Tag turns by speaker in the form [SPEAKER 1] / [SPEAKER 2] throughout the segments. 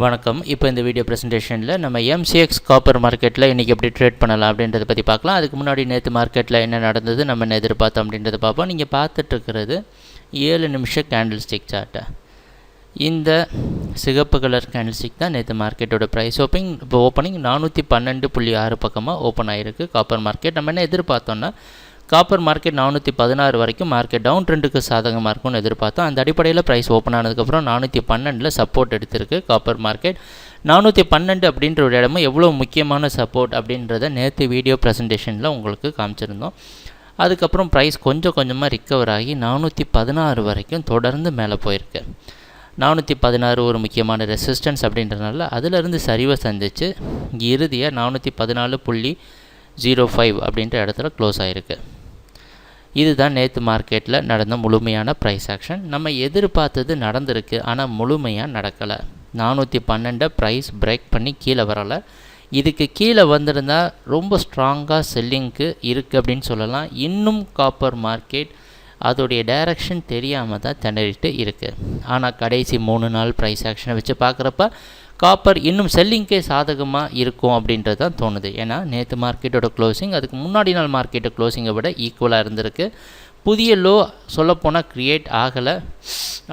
[SPEAKER 1] வணக்கம். இப்போ இந்த வீடியோ ப்ரெசன்டேஷனில் நம்ம எம்சிஎக்ஸ் காப்பர் மார்க்கெட்டில் இன்றைக்கி எப்படி ட்ரேட் பண்ணலாம் அப்படின்றத பற்றி பார்க்கலாம். அதுக்கு முன்னாடி நேற்று மார்க்கெட்டில் என்ன நடந்தது, நம்ம என்ன எதிர்பார்த்தோம் அப்படின்றத பார்ப்போம். நீங்கள் பார்த்துட்ருக்கிறது 7 நிமிஷ கேண்டில் ஸ்டிக் சார்ட்டை. இந்த சிகப்பு கலர் கேண்டில் ஸ்டிக் தான் நேற்று மார்க்கெட்டோட ப்ரைஸ் ஓப்பனிங் 412.6 பக்கமாக ஓப்பன் ஆகிருக்கு காப்பர் மார்க்கெட். நம்ம என்ன எதிர்பார்த்தோன்னா காப்பர் மார்க்கெட் 416 வரைக்கும் மார்க்கெட் டவுன் ட்ரெண்டுக்கு சாதகமாக இருக்கும்னு எதிர்பார்த்தோம். அந்த அடிப்படையில் ப்ரைஸ் ஓப்பன் ஆனதுக்கப்புறம் 412 சப்போர்ட் எடுத்திருக்கு காப்பர் மார்க்கெட். 412 அப்படின்ற ஒரு இடமும் எவ்வளோ முக்கியமான சப்போர்ட் அப்படின்றத நேற்று வீடியோ ப்ரெசன்டேஷனில் உங்களுக்கு காமிச்சிருந்தோம். அதுக்கப்புறம் ப்ரைஸ் கொஞ்சம் கொஞ்சமாக ரிக்கவர் ஆகி 416 வரைக்கும் தொடர்ந்து மேலே போயிருக்கு. 416 ஒரு முக்கியமான ரெசிஸ்டன்ஸ் அப்படின்றதுனால அதிலிருந்து சரிவை சந்தித்து இறுதியாக 414.05 அப்படின்ற இடத்துல க்ளோஸ் ஆகிருக்கு. இதுதான் நேற்று மார்க்கெட்டில் நடந்த முழுமையான ப்ரைஸ் ஆக்ஷன். நம்ம எதிர்பார்த்தது நடந்திருக்கு, ஆனால் முழுமையாக நடக்கலை. 412 ப்ரைஸ் பிரேக் பண்ணி கீழே வரலை. இதுக்கு கீழே வந்திருந்தால் ரொம்ப ஸ்ட்ராங்காக செல்லிங்க்கு இருக்குது அப்படின்னு சொல்லலாம். இன்னும் காப்பர் மார்க்கெட் அதோடைய டைரக்ஷன் தெரியாமல் தான் திணறிட்டு இருக்குது. ஆனால் கடைசி 3 நாள் ப்ரைஸ் ஆக்ஷனை வச்சு பார்க்குறப்ப காப்பர் இன்னும் செல்லிங்கே சாதகமாக இருக்கும் அப்படின்றது தான் தோணுது. ஏன்னா நேற்று மார்க்கெட்டோட க்ளோசிங் அதுக்கு முன்னாடி நாள் மார்க்கெட்டை க்ளோசிங்கை விட ஈக்குவலாக இருந்திருக்கு. புதிய லோ சொல்லப்போனால் க்ரியேட் ஆகலை,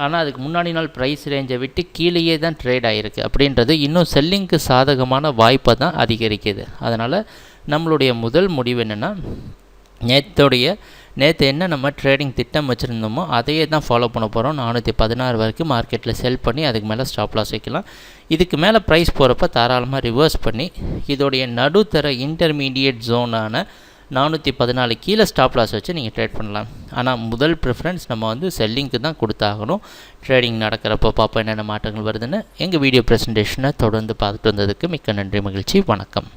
[SPEAKER 1] ஆனால் அதுக்கு முன்னாடி நாள் ப்ரைஸ் ரேஞ்சை விட்டு கீழேயே தான் ட்ரேட் ஆகிருக்கு. அப்படின்றது இன்னும் செல்லிங்க்கு சாதகமான வாய்ப்பை தான் அதிகரிக்குது. அதனால் நம்மளுடைய முதல் முடிவு என்னென்னா, நேற்று என்ன நம்ம ட்ரேடிங் திட்டம் வச்சுருந்தோமோ அதையே தான் ஃபாலோ பண்ண போகிறோம். 416 வரைக்கும் மார்க்கெட்டில் செல் பண்ணி அதுக்கு மேலே ஸ்டாப் லாஸ் வைக்கலாம். இதுக்கு மேலே ப்ரைஸ் போகிறப்ப தாராளமாக ரிவர்ஸ் பண்ணி இதோடைய நடுத்தர இன்டர்மீடியேட் ஜோனான 414 கீழே ஸ்டாப் லாஸ் வச்சு நீங்கள் ட்ரேட் பண்ணலாம். ஆனால் முதல் ப்ரிஃபரன்ஸ் நம்ம செல்லிங்க்கு தான் கொடுத்தாகணும். ட்ரேடிங் நடக்கிறப்போ பார்ப்போம் என்னென்ன மாற்றங்கள் வருதுன்னு. எங்கள் வீடியோ ப்ரெசன்டேஷனை தொடர்ந்து பார்த்துட்டு வந்ததுக்கு மிக்க நன்றி, மகிழ்ச்சி, வணக்கம்.